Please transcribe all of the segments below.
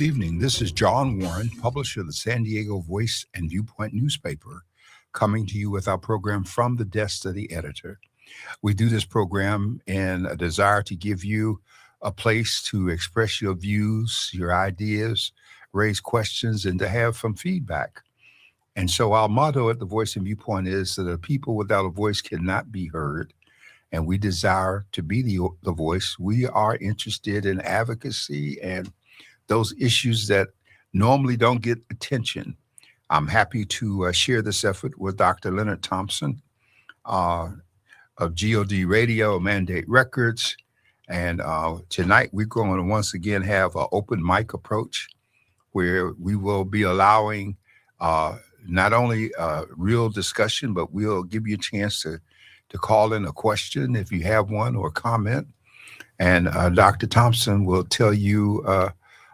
Good evening. This is John Warren, publisher of the San Diego Voice and Viewpoint newspaper, coming to you with our program From the Desk of the Editor. We do this program in a desire to give you a place to express your views, your ideas, raise questions, and to have some feedback. And so our motto at the Voice and Viewpoint is that a people without a voice cannot be heard, and we desire to be the voice. We are interested in advocacy and those issues that normally don't get attention. I'm happy to share this effort with Dr. Leonard Thompson uh, of GOD Radio, Mandate Records. And tonight we're going to once again have an open mic approach where we will be allowing not only real discussion, but we'll give you a chance to call in a question if you have one or comment. And Dr. Thompson will tell you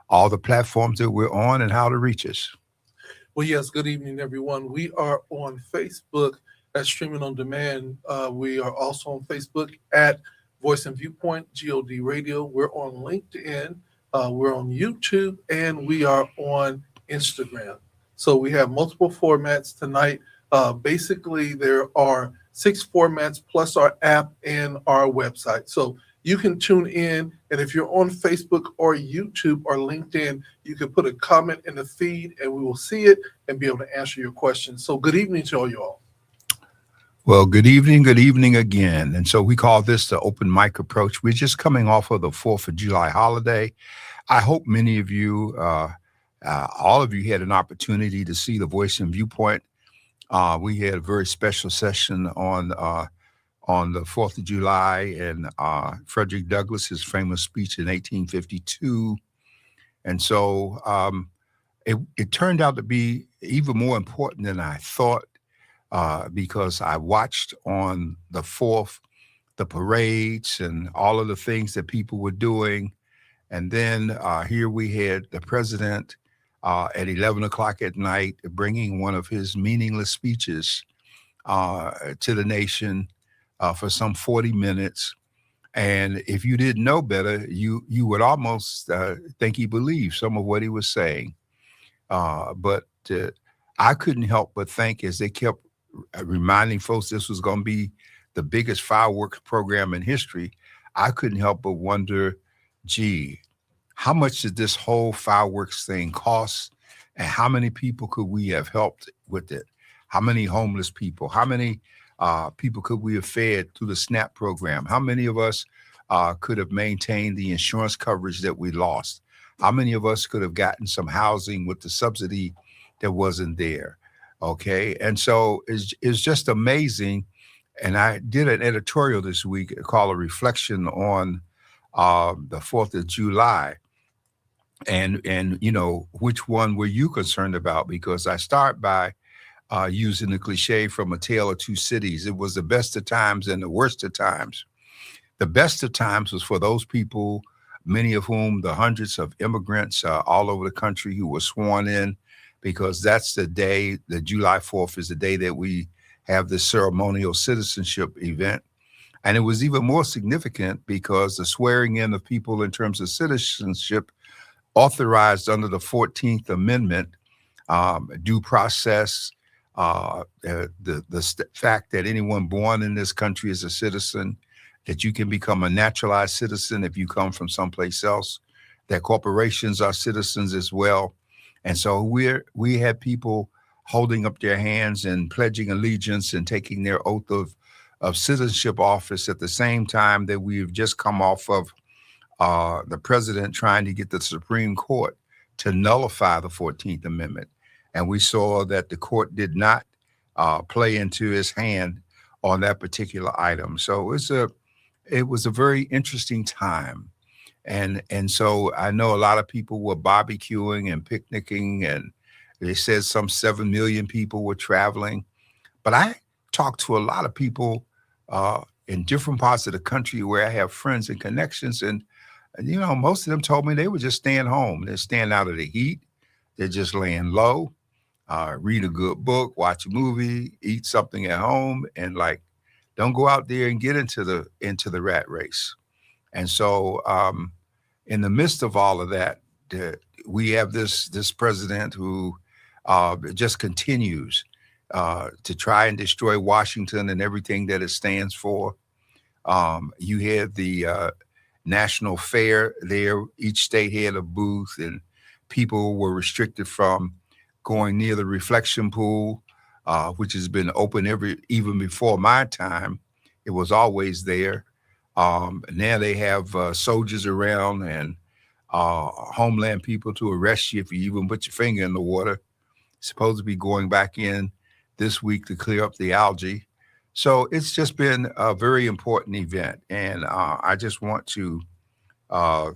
all the platforms that we're on and how to reach us. Well, yes, good evening, everyone. We are on Facebook at Streaming on Demand. We are also on Facebook at Voice and Viewpoint, GOD Radio. We're on LinkedIn, we're on YouTube, and we are on Instagram. So we have multiple formats tonight. Basically, there are 6 formats plus our app and our website. So you can tune in, and if you're on Facebook or YouTube or LinkedIn, you can put a comment in the feed, and we will see it and be able to answer your questions. So good evening to all you all. Well, good evening again. And so we call this the open mic approach. We're just coming off of the 4th of July holiday. I hope many of you, all of you had an opportunity to see the Voice and Viewpoint. We had a very special session on the 4th of July and Frederick Douglass's famous speech in 1852. And so it turned out to be even more important than I thought because I watched on the 4th the parades and all of the things that people were doing. And then here we had the president at 11 o'clock at night bringing one of his meaningless speeches to the nation for some 40 minutes. And if you didn't know better, you would almost think he believed some of what he was saying. But I couldn't help but think as they kept reminding folks this was going to be the biggest fireworks program in history, I couldn't help but wonder, gee, how much did this whole fireworks thing cost? And how many people could we have helped with it? How many homeless people? How many people could we have fed through the SNAP program? How many of us could have maintained the insurance coverage that we lost? How many of us could have gotten some housing with the subsidy that wasn't there? Okay, and so it's just amazing. And I did an editorial this week called A Reflection on the 4th of July. And you know, which one were you concerned about? Because I start by using the cliche from A Tale of Two Cities. It was the best of times and the worst of times. The best of times was for those people, many of whom the hundreds of immigrants all over the country who were sworn in, because that's the day, the July 4th is the day that we have this ceremonial citizenship event. And it was even more significant because the swearing in of people in terms of citizenship authorized under the 14th Amendment, due process, the fact that anyone born in this country is a citizen, that you can become a naturalized citizen if you come from someplace else, that corporations are citizens as well. And so we had people holding up their hands and pledging allegiance and taking their oath of citizenship office at the same time that we've just come off of the president trying to get the Supreme Court to nullify the 14th Amendment. And we saw that the court did not play into his hand on that particular item. So it was a very interesting time. And so I know a lot of people were barbecuing and picnicking, and they said some 7 million people were traveling. But I talked to a lot of people in different parts of the country where I have friends and connections. And you know, most of them told me they were just staying home. They're staying out of the heat. They're just laying low, read a good book, watch a movie, eat something at home, and like, don't go out there and get into the rat race. And so in the midst of all of that, the, we have this president who just continues to try and destroy Washington and everything that it stands for. You had the national fair there. Each state had a booth, and people were restricted from going near the reflection pool, which has been open every even before my time. It was always there. Now they have soldiers around and homeland people to arrest you if you even put your finger in the water. Supposed to be going back in this week to clear up the algae. So it's just been a very important event, and I just want to, uh,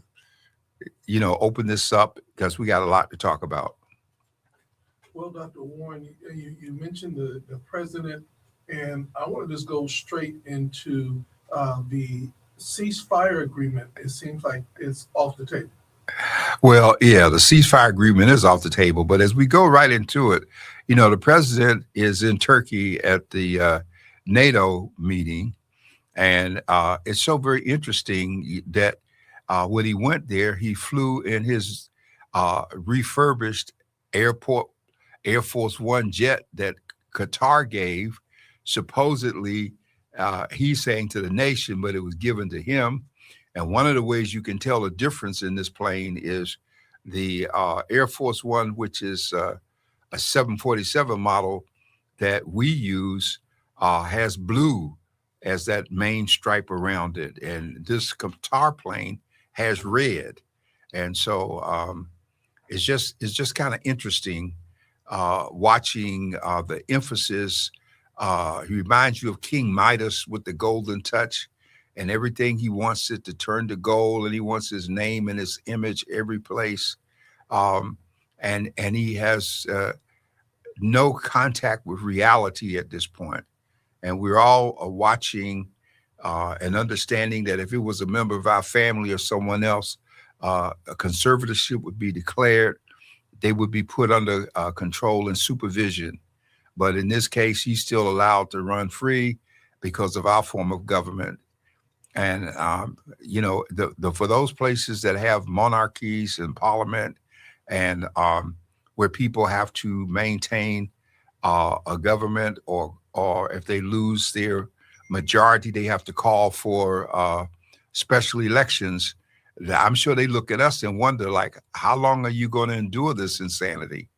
open this up because we got a lot to talk about. Well, Dr. Warren, you mentioned the president, and I want to just go straight into the ceasefire agreement. It seems like it's off the table. Well, yeah, the ceasefire agreement is off the table, but as we go right into it, the president is in Turkey at the NATO meeting. And it's so very interesting that when he went there, he flew in his refurbished airport Air Force One jet that Qatar gave. Supposedly, he's saying to the nation, but it was given to him. And one of the ways you can tell the difference in this plane is the Air Force One, which is a 747 model that we use, has blue as that main stripe around it. And this Qatar plane has red. And so it's just kind of interesting watching the emphasis. He reminds you of King Midas with the golden touch and everything. He wants it to turn to gold, and he wants his name and his image every place. Um, and he has no contact with reality at this point. And we're all watching and understanding that if it was a member of our family or someone else, a conservatorship would be declared. They would be put under control and supervision. But in this case, he's still allowed to run free because of our form of government. And for those places that have monarchies and parliament, and where people have to maintain a government, or if they lose their majority, they have to call for special elections. I'm sure they look at us and wonder, like, how long are you going to endure this insanity?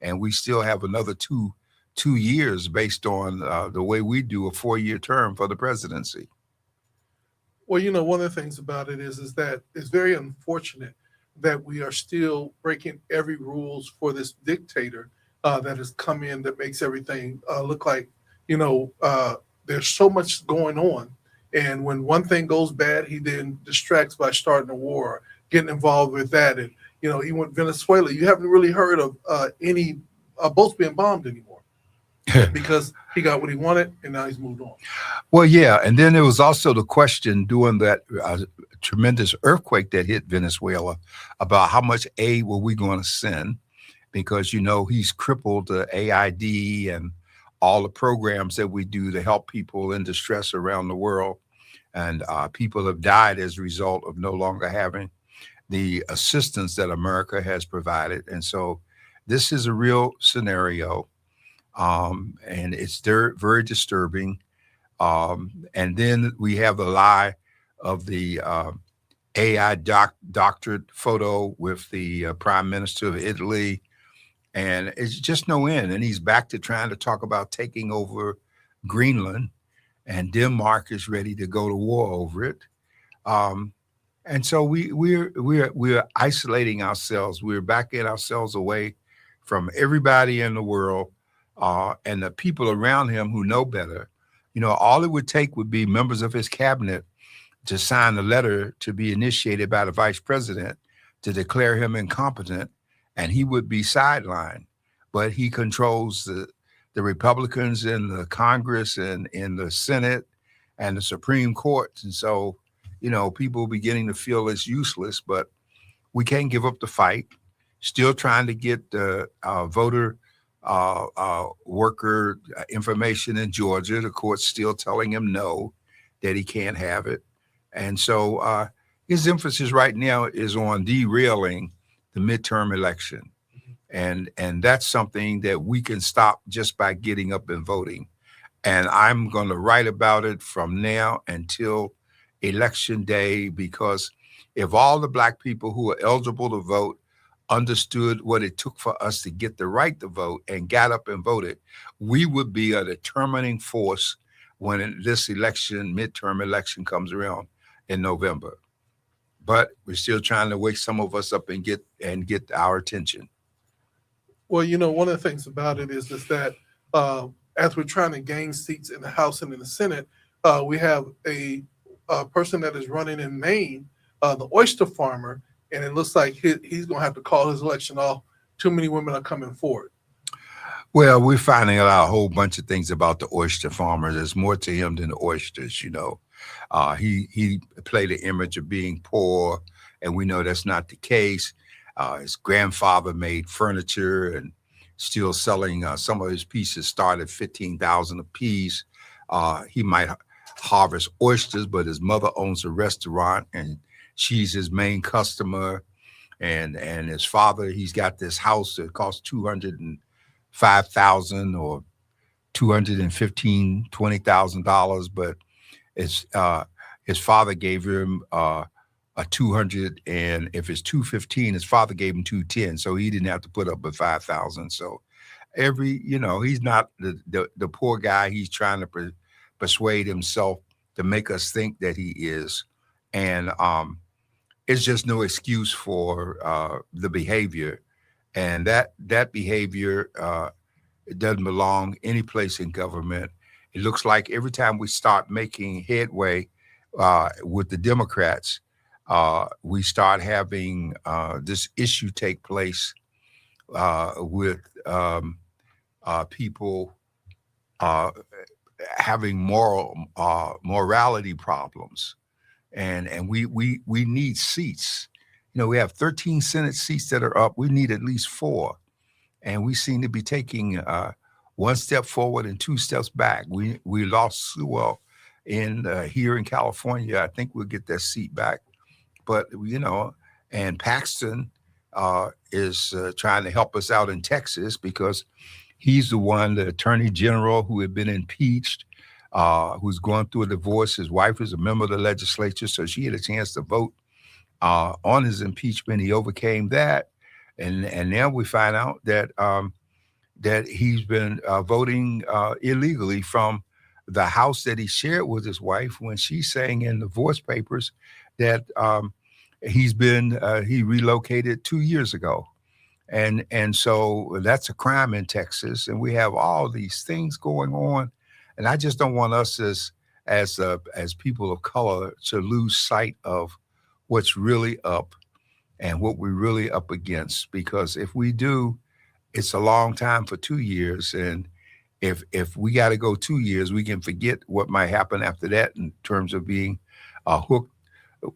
And we still have another two years based on the way we do a 4-year term for the presidency. Well, one of the things about it is that it's very unfortunate that we are still breaking every rules for this dictator that has come in that makes everything look like, there's so much going on. And when one thing goes bad, he then distracts by starting a war, getting involved with that. And, even Venezuela, you haven't really heard of any boats being bombed anymore because he got what he wanted and now he's moved on. Well, yeah. And then there was also the question during that tremendous earthquake that hit Venezuela about how much aid were we going to send, because, he's crippled the AID and all the programs that we do to help people in distress around the world. And people have died as a result of no longer having the assistance that America has provided. And so this is a real scenario. And it's very disturbing. And then we have the lie of the AI doctorate photo with the prime minister of Italy. And it's just no end. And he's back to trying to talk about taking over Greenland, and Denmark is ready to go to war over it. Um, and so we're isolating ourselves. We're backing ourselves away from everybody in the world, and the people around him who know better. All it would take would be members of his cabinet to sign a letter to be initiated by the vice president to declare him incompetent, and he would be sidelined. But he controls the Republicans in the Congress and in the Senate and the Supreme Court. And so, people beginning to feel it's useless, but we can't give up the fight. Still trying to get the voter worker information in Georgia. The court's still telling him no, that he can't have it. And so his emphasis right now is on derailing the midterm election. And that's something that we can stop just by getting up and voting. And I'm going to write about it from now until election day, because if all the black people who are eligible to vote understood what it took for us to get the right to vote and got up and voted, we would be a determining force when this election, midterm election, comes around in November. But we're still trying to wake some of us up and get our attention. Well, one of the things about it is that as we're trying to gain seats in the House and in the Senate, we have a person that is running in Maine, the oyster farmer, and it looks like he's going to have to call his election off. Too many women are coming forward. Well, we're finding out a whole bunch of things about the oyster farmer. There's more to him than the oysters. He played the image of being poor, and we know that's not the case. His grandfather made furniture and still selling. Some of his pieces start at 15,000 a piece. He might harvest oysters, but his mother owns a restaurant, and she's his main customer. And his father, he's got this house that costs 205,000 or 215, $20,000, but it's his father gave him a 200, and if it's 215, his father gave him 210, so he didn't have to put up with 5,000. So he's not the poor guy. He's trying to persuade himself to make us think that he is, and it's just no excuse for the behavior, and that behavior it doesn't belong any place in government. It looks like every time we start making headway with the Democrats, we start having this issue take place with people uh, having morality problems, and we need seats. We have 13 Senate seats that are up. We need at least four, and we seem to be taking one step forward and two steps back. We lost Sewell in here in California. I think we'll get that seat back, but and Paxton is trying to help us out in Texas because he's the one, the attorney general who had been impeached, who's going through a divorce. His wife is a member of the legislature, so she had a chance to vote on his impeachment. He overcame that, and now we find out that that he's been voting illegally from the house that he shared with his wife, when she's saying in divorce papers that he relocated 2 years ago. And so that's a crime in Texas, and we have all these things going on, and I just don't want us as people of color to lose sight of what's really up and what we're really up against, because if we do, it's a long time for 2 years, and if we got to go 2 years, we can forget what might happen after that in terms of being hooked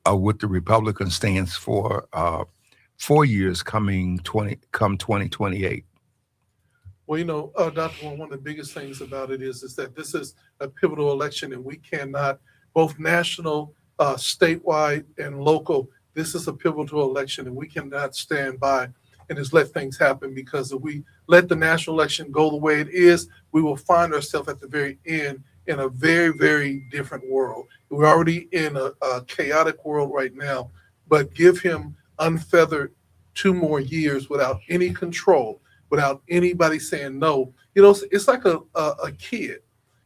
what the Republican stands for 4 years come 2028. Well, Dr. One of the biggest things about it is that this is a pivotal election, and we cannot, both national, statewide, and local, this is a pivotal election, and we cannot stand by and just let things happen, because if we let the national election go the way it is, we will find ourselves at the very end in a very, very different world. We're already in a chaotic world right now, but give him unfeathered 2 more years without any control, without anybody saying no. It's like a kid.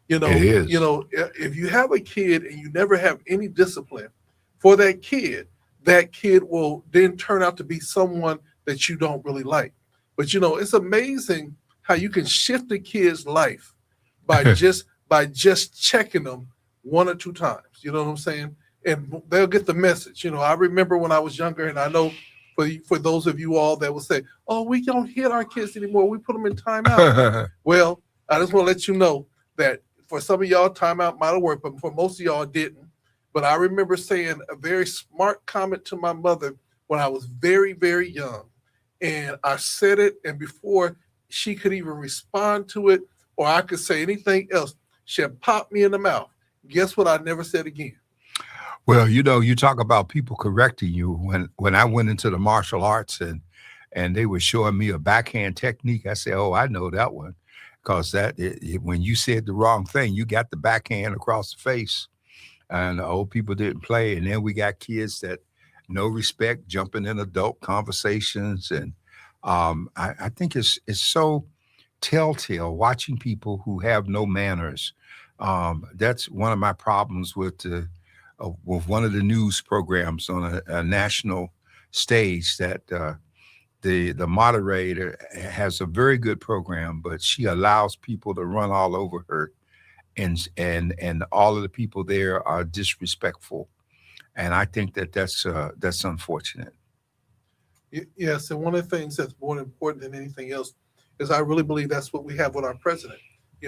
It is. If you have a kid and you never have any discipline for that kid will then turn out to be someone that you don't really like. But it's amazing how you can shift a kid's life by just checking them one or two times. You know what I'm saying? And they'll get the message. I remember when I was younger, and I know for those of you all that will say, "Oh, we don't hit our kids anymore. We put them in timeout." Well, I just want to let you know that for some of y'all, timeout might have worked, but for most of y'all, it didn't. But I remember saying a very smart comment to my mother when I was very, very young. And I said it, and before she could even respond to it, or I could say anything else, she had popped me in the mouth. Guess what? I never said again. Well, you talk about people correcting you. When I went into the martial arts and they were showing me a backhand technique, I said, "Oh, I know that one," because when you said the wrong thing, you got the backhand across the face, and the old people didn't play. And then we got kids that no respect, jumping in adult conversations, and I think it's so telltale watching people who have no manners. That's one of my problems with one of the news programs on a national stage that the moderator has a very good program, but she allows people to run all over her, and all of the people there are disrespectful, and I think that's unfortunate. Yes, and one of the things that's more important than anything else is I really believe that's what we have with our president. He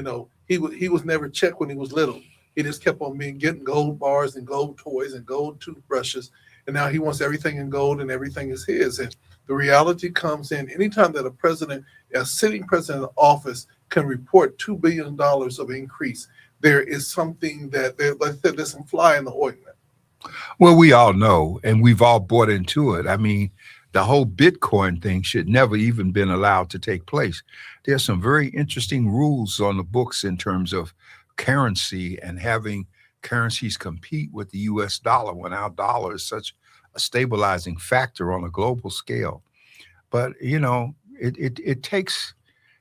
was never checked when he was little. He just kept on being getting gold bars and gold toys and gold toothbrushes, and now he wants everything in gold and everything is his. And the reality comes in anytime that a sitting president of office, can report $2 billion of increase. There is something like I said, there's some fly in the ointment. Well, we all know, and we've all bought into it. I mean, the whole Bitcoin thing should never even been allowed to take place. There's some very interesting rules on the books in terms of currency and having currencies compete with the U.S. dollar when our dollar is such a stabilizing factor on a global scale. But it takes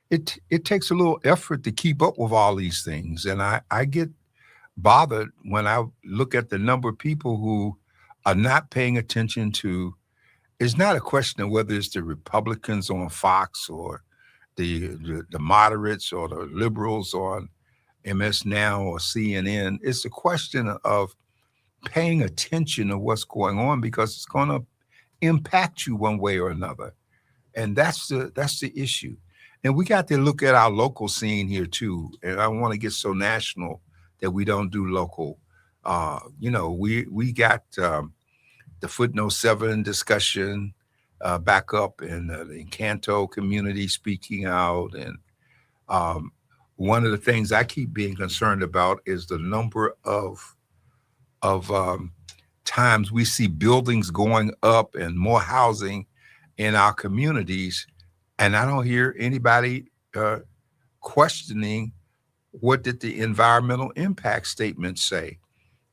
a little effort to keep up with all these things, and I get bothered when I look at the number of people who are not paying attention to. It's not a question of whether it's the Republicans on Fox or the moderates or the liberals on MS Now or CNN. It's a question of paying attention to what's going on because it's going to impact you one way or another, and that's the issue. And we got to look at our local scene here too. And I don't want to get so national that we don't do local. We got the footnote 7 discussion back up in the Encanto community speaking out, and um, one of the things I keep being concerned about is the number of times we see buildings going up and more housing in our communities, and I don't hear anybody questioning what did the environmental impact statements say,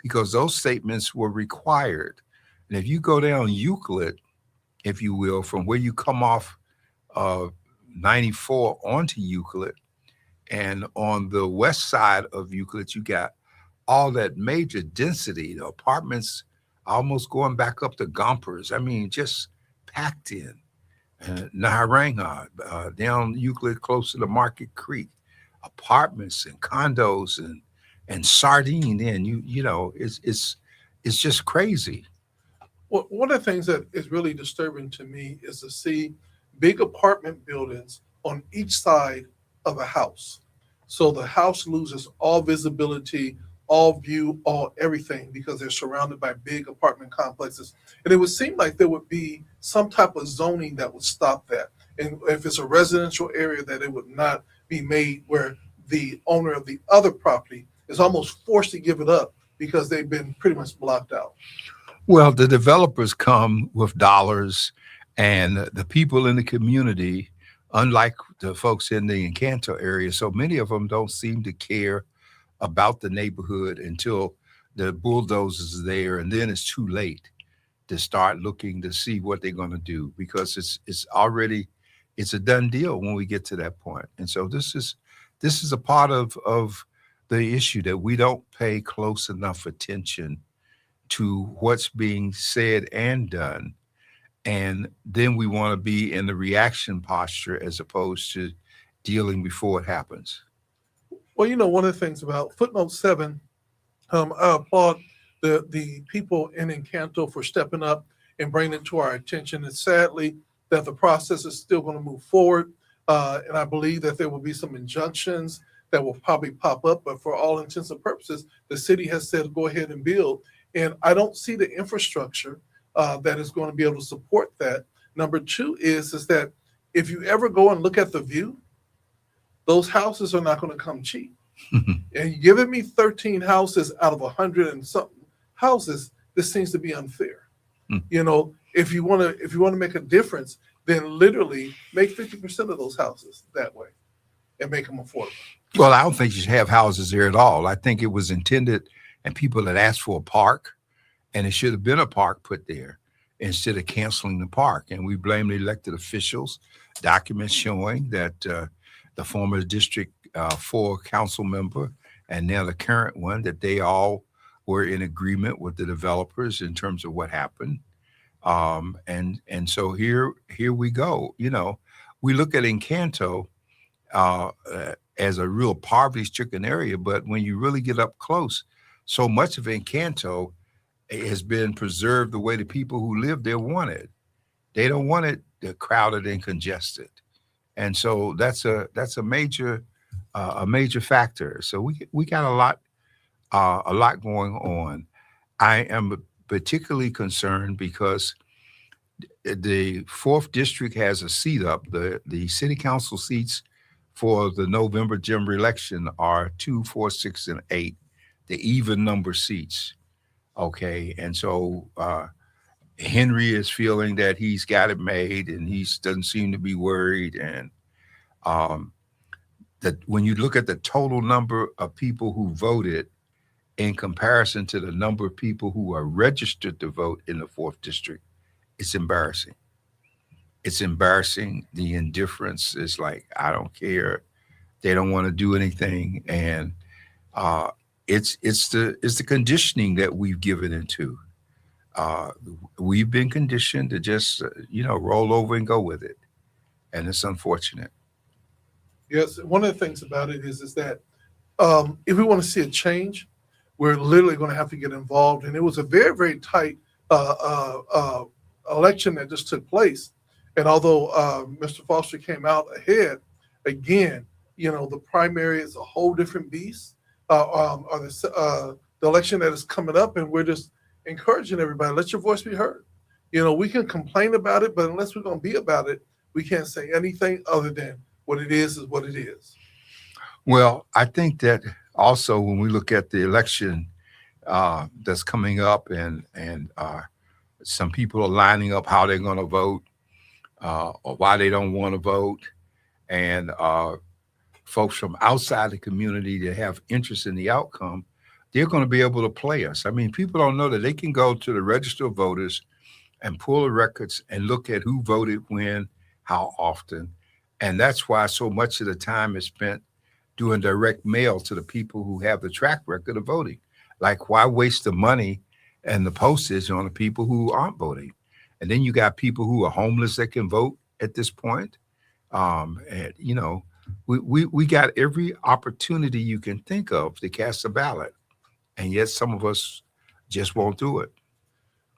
because those statements were required. And if you go down Euclid, if you will, from where you come off uh, 94 onto Euclid, and on the west side of Euclid, you got all that major density, the apartments almost going back up to Gompers. I mean, just packed in. Naharanga, down Euclid, close to the Market Creek, apartments and condos and sardine in. It's just crazy. Well, one of the things that is really disturbing to me is to see big apartment buildings on each side of a house. So the house loses all visibility, all view, all everything because they're surrounded by big apartment complexes. And it would seem like there would be some type of zoning that would stop that. And if it's a residential area, that it would not be made where the owner of the other property is almost forced to give it up because they've been pretty much blocked out. Well, the developers come with dollars, and the people in the community, unlike the folks in the Encanto area, so many of them don't seem to care about the neighborhood until the bulldozers are there, and then it's too late to start looking to see what they're going to do because it's a done deal when we get to that point. And so this is a part of the issue that we don't pay close enough attention to what's being said and done. And then we want to be in the reaction posture as opposed to dealing before it happens. Well, one of the things about footnote 7, I applaud the people in Encanto for stepping up and bringing it to our attention. And sadly, that the process is still going to move forward. And I believe that there will be some injunctions that will probably pop up. But for all intents and purposes, the city has said go ahead and build. And I don't see the infrastructure that is going to be able to support that. Number two is that if you ever go and look at the view, those houses are not going to come cheap. And you're giving me 13 houses out of 100 and something houses this seems to be unfair. Mm. If you want to make a difference, then literally make 50% of those houses that way and make them affordable. Well, I don't think you should have houses there at all. I think it was intended, and people had asked for a park, and it should have been a park put there instead of canceling the park. And we blame the elected officials. Documents showing that the former District 4 council member and now the current one, that they all were in agreement with the developers in terms of what happened. And so here we go. We look at Encanto as a real poverty-stricken area, but when you really get up close, so much of Encanto has been preserved the way the people who live there want it. They don't want it crowded and congested, and so that's a major factor. So we got a lot going on. I am particularly concerned because the fourth district has a seat up. The city council seats for the November general election are 2, 4, 6, and 8, the even number seats. Okay, and so Henry is feeling that he's got it made, and he doesn't seem to be worried. And um, that when you look at the total number of people who voted in comparison to the number of people who are registered to vote in the fourth district, it's embarrassing. It's embarrassing. The indifference is like, I don't care. They don't want to do anything, and uh, it's the conditioning that we've given into. Uh, we've been conditioned to just roll over and go with it, and it's unfortunate. Yes, one of the things about it is that if we want to see a change, we're literally going to have to get involved. And it was a very, very tight uh, uh, uh, election that just took place. And although Mr. Foster came out ahead, again, the primary is a whole different beast. Or the election that is coming up, and we're just encouraging everybody, let your voice be heard. We can complain about it, but unless we're going to be about it, we can't say anything other than what it is what it is. Well, I think that also when we look at the election that's coming up, and some people are lining up how they're going to vote, or why they don't want to vote, and folks from outside the community that have interest in the outcome, they're going to be able to play us. I mean, people don't know that they can go to the register of voters and pull the records and look at who voted when, how often. And that's why so much of the time is spent doing direct mail to the people who have the track record of voting. Like, why waste the money and the postage on the people who aren't voting? And then you got people who are homeless that can vote at this point. And, we got every opportunity you can think of to cast a ballot. And yet some of us just won't do it.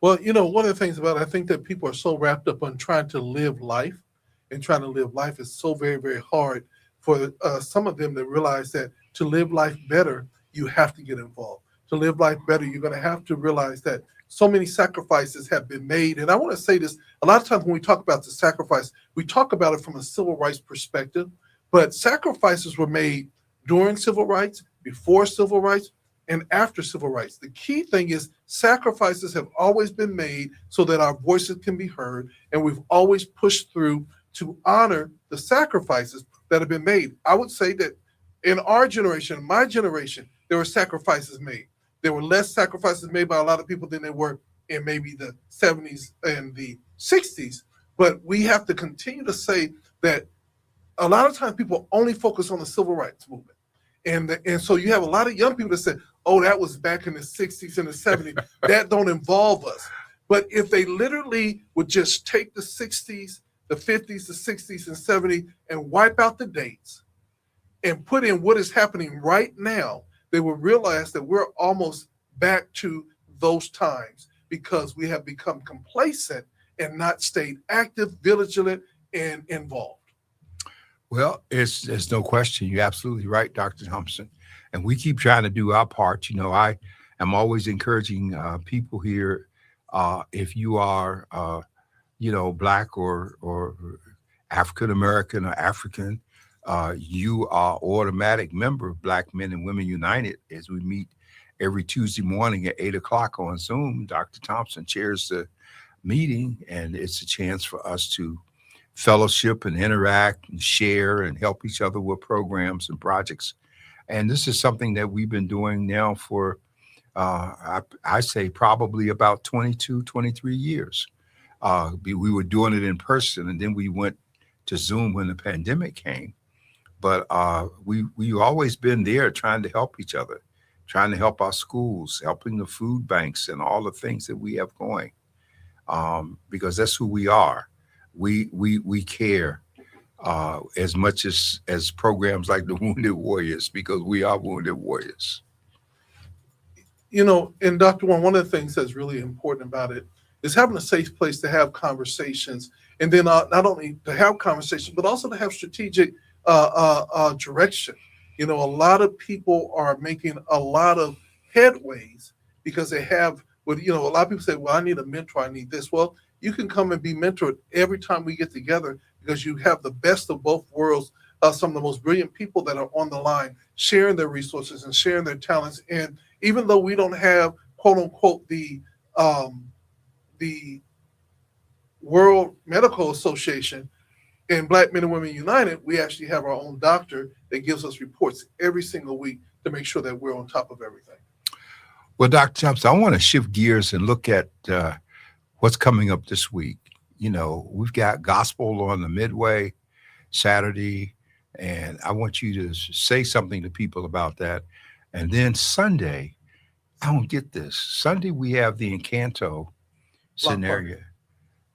Well, one of the things about it, I think that people are so wrapped up on trying to live life, and trying to live life is so very, very hard for some of them to realize that to live life better, you have to get involved. To live life better, you're going to have to realize that so many sacrifices have been made. And I want to say this, a lot of times when we talk about the sacrifice, we talk about it from a civil rights perspective, but sacrifices were made during civil rights, before civil rights, and after civil rights. The key thing is sacrifices have always been made so that our voices can be heard, and we've always pushed through to honor the sacrifices that have been made. I would say that in our generation, my generation, there were sacrifices made. There were less sacrifices made by a lot of people than there were in maybe the 70s and the 60s. But we have to continue to say that a lot of times people only focus on the civil rights movement. And so you have a lot of young people that say, oh, that was back in the 60s and the 70s. That don't involve us. But if they literally would just take the 60s, the 50s, the 60s, and 70s and wipe out the dates and put in what is happening right now, they will realize that we're almost back to those times because we have become complacent and not stayed active, vigilant, and involved. Well, there's no question. You're absolutely right, Dr. Thompson. And we keep trying to do our part. I am always encouraging people here. If you are, black or African American or African, you are automatic member of Black Men and Women United, as we meet every Tuesday morning at 8 o'clock on Zoom. Dr. Thompson chairs the meeting, and it's a chance for us to fellowship and interact and share and help each other with programs and projects. And this is something that we've been doing now for, I say, probably about 22, 23 years. We were doing it in person, and then we went to Zoom when the pandemic came. But we always been there trying to help each other, trying to help our schools, helping the food banks, and all the things that we have going. Because that's who we are. We care as much as programs like the Wounded Warriors, because we are Wounded Warriors. And Dr. One of the things that's really important about it is having a safe place to have conversations, and then not only to have conversations, but also to have strategic direction. A lot of people are making a lot of headways because they have. A lot of people say, "Well, I need a mentor. I need this." Well, you can come and be mentored every time we get together because you have the best of both worlds. Some of the most brilliant people that are on the line sharing their resources and sharing their talents. And even though we don't have quote unquote the World Medical Association and Black Men and Women United, we actually have our own doctor that gives us reports every single week to make sure that we're on top of everything. Well, Dr. Thompson, I want to shift gears and look at what's coming up this week. We've got gospel on the midway Saturday, and I want you to say something to people about that. And then Sunday, I don't get this. Sunday, we have the Encanto Block party. scenario.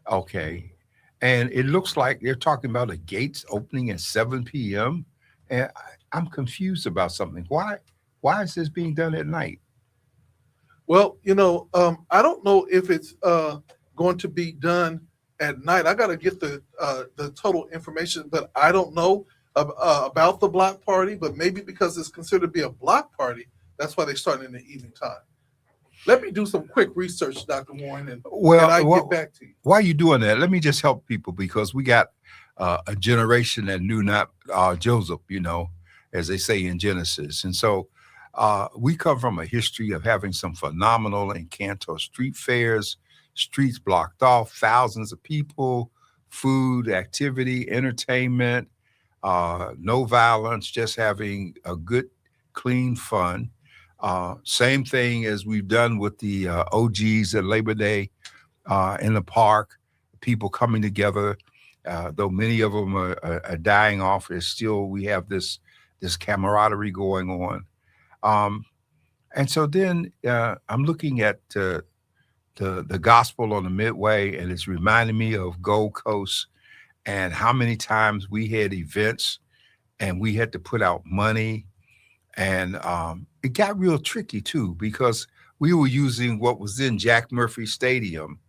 Okay. And it looks like they're talking about the gates opening at 7 p.m. And I'm confused about something. Why is this being done at night? Well, I don't know if it's going to be done at night. I got to get the total information, but I don't know about the block party. But maybe because it's considered to be a block party, that's why they start in the evening time. Let me do some quick research, Dr. Warren, and I get back to you. While you're doing that, let me just help people, because we got a generation that knew not Joseph, as they say in Genesis. And so we come from a history of having some phenomenal Encanto street fairs, streets blocked off, thousands of people, food, activity, entertainment, no violence, just having a good, clean fun. Same thing as we've done with the OGs at Labor Day in the park, people coming together. Though many of them are dying off, it's still we have this camaraderie going on. And so then I'm looking at the gospel on the midway, and it's reminding me of Gold Coast and how many times we had events and we had to put out money. And it got real tricky too, because we were using what was in Jack Murphy Stadium.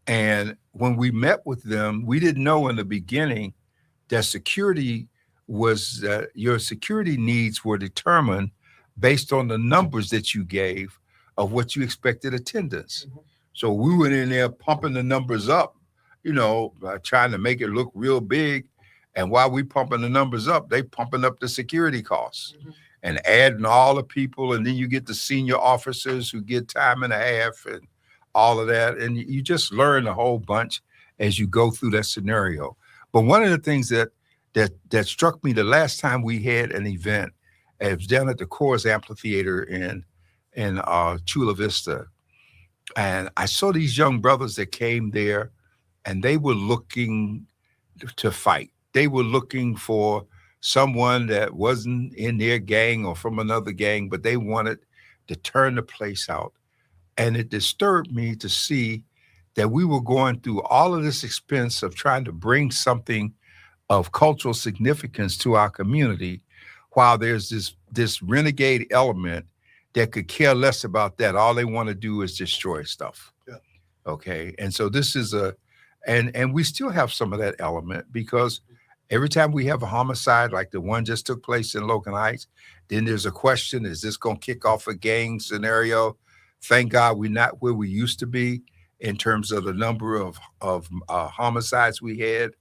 And when we met with them, we didn't know in the beginning that security was your security needs were determined based on the numbers that you gave of what you expected attendance. Mhm. So we went in there pumping the numbers up, trying to make it look real big. And while we pumping the numbers up, they pumping up the security costs Mhm. and adding all the people. And then you get the senior officers who get time and a half and all of that. And you just learn a whole bunch as you go through that scenario. But one of the things that struck me the last time we had an event, it was down at the Coors Amphitheater in Chula Vista. And I saw these young brothers that came there, and they were looking to fight. They were looking for someone that wasn't in their gang or from another gang, but they wanted to turn the place out. And it disturbed me to see that we were going through all of this expense of trying to bring something of cultural significance to our community, while there's this renegade element that could care less about that. All they want to do is destroy stuff. Yeah. Okay. And so this is and we still have some of that element, because every time we have a homicide like the one just took place in Logan Heights, then there's a question: is this going to kick off a gang scenario? Thank God we're not where we used to be in terms of the number of homicides we had,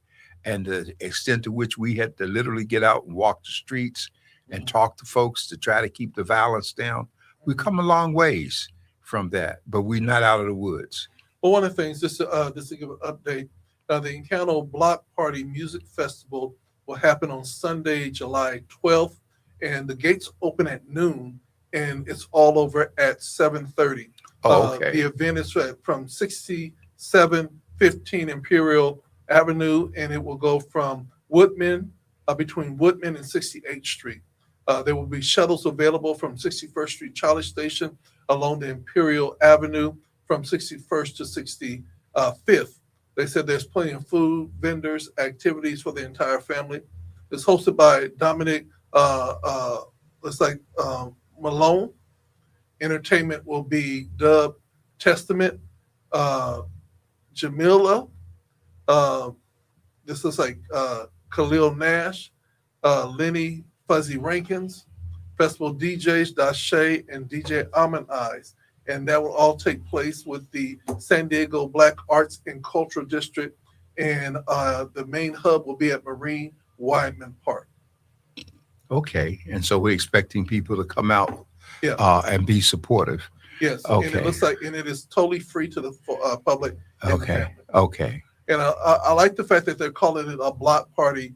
and the extent to which we had to literally get out and walk the streets and talk to folks to try to keep the violence down. We Mhm. come a long ways from that, but we're not out of the woods. Well, one of the things, just to give an update, the Encounter Block Party Music Festival will happen on Sunday, July 12th, and the gates open at noon, and it's all over at 7:30. Oh, The okay. event is from 6715 Imperial Avenue, and it will go from Woodman, between Woodman and 68th Street. There will be shuttles available from 61st Street Charlie Station along the Imperial Avenue from 61st to 65th. They said there's plenty of food, vendors, activities for the entire family. It's hosted by Dominic, looks like Malone. Entertainment will be Dub Testament, uh, Jamila. Uh, this looks like Khalil Nash, Lenny Fuzzy Rankins, Festival DJs Dashe and DJ Almond Eyes. And that will all take place with the San Diego Black Arts and Cultural District. And the main hub will be at Marine Wideman Park. Okay. And so we're expecting people to come out Yeah, and be supportive. yes. And it Okay. looks like, and it is totally free to the public and the Okay. family. Okay. And I like the fact that they're calling it a block party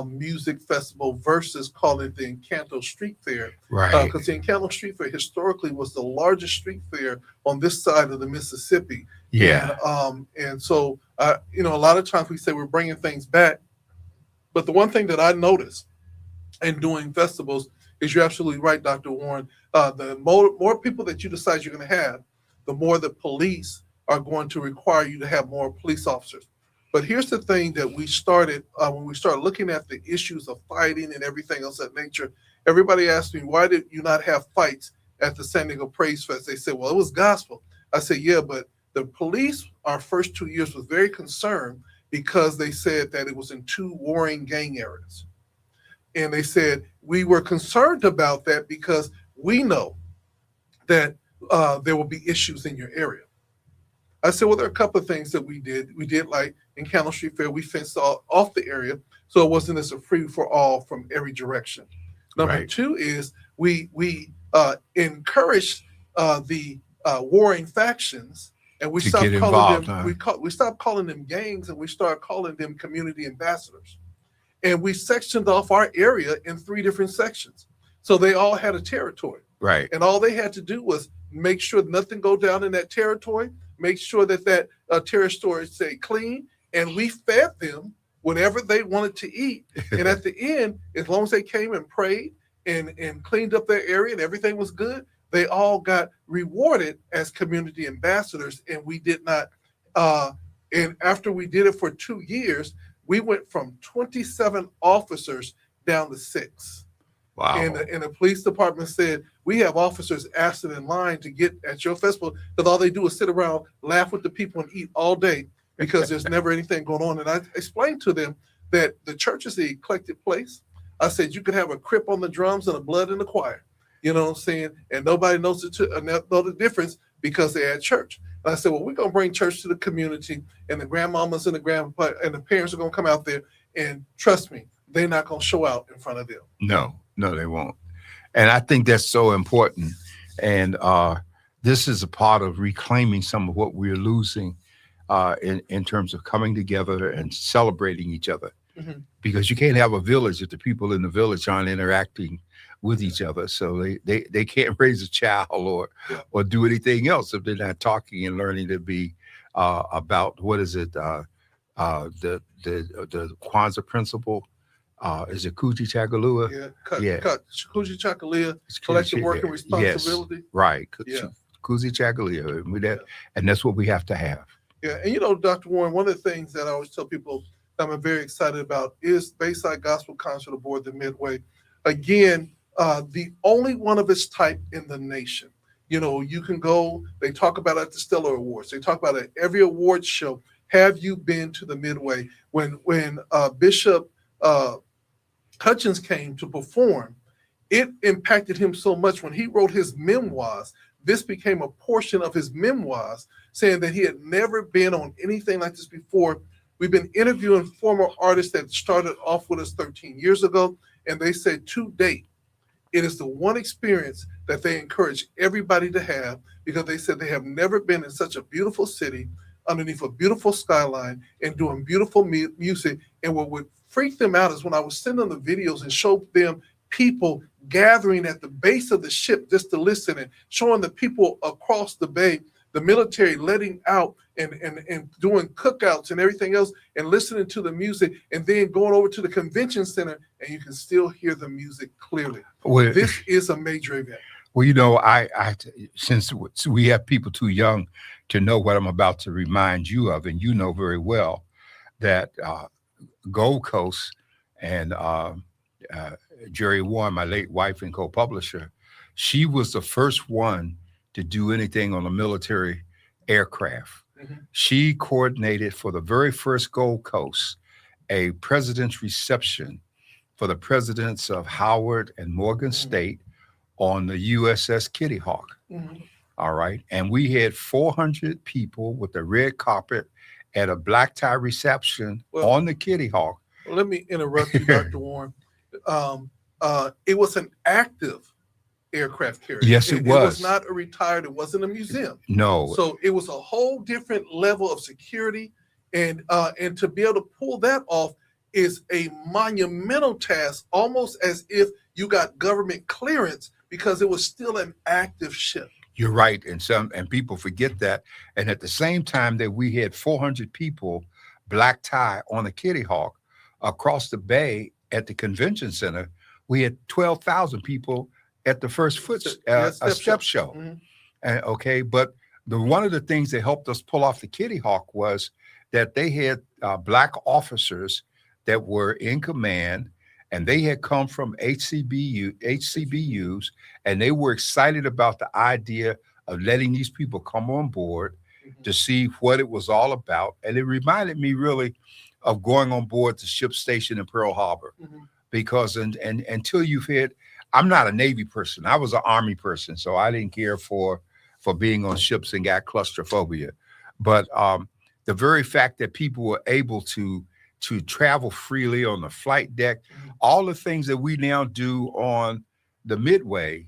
music festival versus calling it the Encanto Street Fair, Right. because the Encanto Street Fair historically was the largest street fair on this side of the Mississippi. Yeah. And so a lot of times we say we're bringing things back, but the one thing that I noticed in doing festivals is you're absolutely right, Dr. Warren. The more people that you decide you're going to have, the more the police are going to require you to have more police officers. But here's the thing that we started when we started looking at the issues of fighting and everything else of that nature. Everybody asked me, why did you not have fights at the San Diego Praise Fest? They said, well, it was gospel. I said, yeah, but the police, our first 2 years, was very concerned because they said that it was in two warring gang areas. And they said, we were concerned about that because we know that there will be issues in your area. I said, well, there are a couple of things that we did. We did, like in Candle Street Fair, we fenced off the area so it wasn't as a free for all from every direction. Number Right. two is we encouraged the warring factions, and we To get stopped calling involved, them huh? we stopped calling them gangs, and we started calling them community ambassadors. And we sectioned off our area in three different sections, so they all had a territory, Right. and all they had to do was make sure nothing go down in that territory, make sure that territory stayed clean, and we fed them whatever they wanted to eat. And at the end, as long as they came and prayed and cleaned up their area and everything was good, they all got rewarded as community ambassadors. And we did not. And after we did it for 2 years, we went from 27 officers down to six. Wow. And the police department said, we have officers asking in line to get at your festival because all they do is sit around, laugh with the people, and eat all day because there's never anything going on. And I explained to them that the church is the eclectic place. I said, you could have a crip on the drums and a blood in the choir. You know what I'm saying? And nobody knows know the difference because they're at church. And I said, well, we're going to bring church to the community, and the grandmamas and the grandpa and the parents are going to come out there. And trust me, they're not going to show out in front of them. No, they won't. And I think that's so important. And this is a part of reclaiming some of what we're losing in terms of coming together and celebrating each other. Mhm. Because you can't have a village if the people in the village aren't interacting with each other. So they can't raise a child Yeah. or do anything else if they're not talking and learning to be about what is it, the Kwanzaa principle. Is it Kuji Chagalua? Yeah, Yeah. Kuji Chakalia, It's collective Kuji- working yes, responsibility. right. Yeah. Kuzi Chagalia. Yeah. And that's what we have to have. Yeah, and Dr. Warren, one of the things that I always tell people that I'm very excited about is Bayside Gospel Concert Aboard the Midway. Again, the only one of its type in the nation. You can go, they talk about it at the Stellar Awards. They talk about it at every award show. Have you been to the Midway? When Bishop Hutchins came to perform, it impacted him so much when he wrote his memoirs. This became a portion of his memoirs, saying that he had never been on anything like this before. We've been interviewing former artists that started off with us 13 years ago, and they said to date, it is the one experience that they encourage everybody to have, because they said they have never been in such a beautiful city underneath a beautiful skyline and doing beautiful music. And what would freak them out is when I would send them the videos and show them people gathering at the base of the ship just to listen, and showing the people across the bay, the military letting out and doing cookouts and everything else, and listening to the music, and then going over to the convention center and you can still hear the music clearly. Well, This is a major event. well, since we have people too young to know what I'm about to remind you of, and you know very well that Gold Coast and uh, Jerry Warren, my late wife and co-publisher, she was the first one to do anything on a military aircraft. Mhm. She coordinated for the very first Gold Coast a president's reception for the presidents of Howard and Morgan Mhm. State on the USS Kitty Hawk. Mhm. All right. And we had 400 people with a red carpet at a black tie reception Well, on the Kitty Hawk. let me interrupt you, Dr. Warren. It was an active aircraft carrier. Yes, it was. Not a retired. It wasn't a museum. No, So it was a whole different level of security, and to be able to pull that off is a monumental task, almost as if you got government clearance, because it was still an active ship. you're right. And people forget that. And at the same time that we had 400 people, black tie on the Kitty Hawk across the bay at the convention center, we had 12,000 people at the first Yeah, a step show. Mhm. Okay, but one of the things that helped us pull off the Kitty Hawk was that they had black officers that were in command, and they had come from HCBUs, and they were excited about the idea of letting these people come on board Mhm. to see what it was all about. And it reminded me really of going on board the ship station in Pearl Harbor, Mhm. because and until you've had, I'm not a Navy person. I was an Army person, so I didn't care for being on ships and got claustrophobia. But the very fact that people were able to travel freely on the flight deck, Mhm. all the things that we now do on the Midway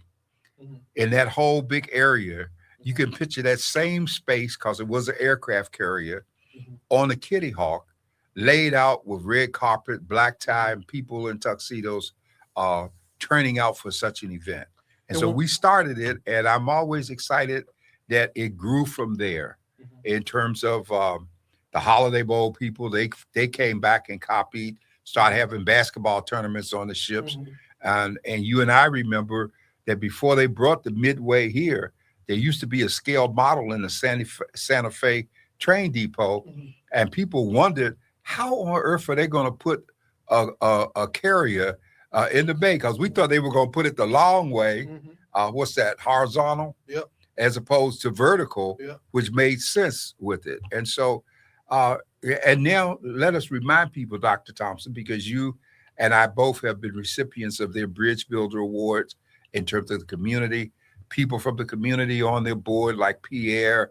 Mhm. in that whole big area, you Mhm. can picture that same space, because it was an aircraft carrier, Mhm. on the Kitty Hawk, laid out with red carpet, black tie, and people in tuxedos uh, turning out for such an event. And And so when, we started it, and I'm always excited that it grew from there Mhm. in terms of the Holiday Bowl people. They came back and copied, started having basketball tournaments on the ships. Mhm. And you and I remember that before they brought the Midway here, there used to be a scaled model in the Santa Fe train depot, Mhm. and people wondered how on earth are they going to put a carrier in the bay, because we thought they were going to put it the long way. Mhm. What's that, horizontal, Yep. as opposed to vertical, Yep. which made sense with it. And so, uh, and now let us remind people, Dr. Thompson, because you and I both have been recipients of their Bridge Builder Awards in terms of the community, people from the community on their board, like Pierre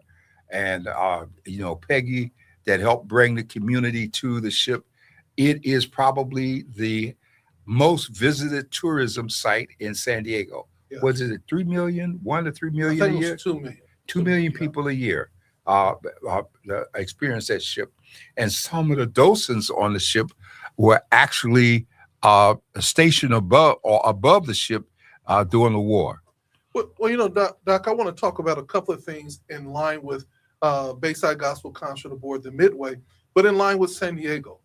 and Peggy, that helped bring the community to the ship. It is probably the most visited tourism site in San Diego. Was Yes. it 3 million, 1 to 3 I million a think it was year? 2 million. 2 million Yeah. people a year experience that ship. And some of the docents on the ship were actually stationed above the ship during the war. Well, Doc, I want to talk about a couple of things in line with Bayside Gospel Concert Aboard the Midway, but in line with San Diego.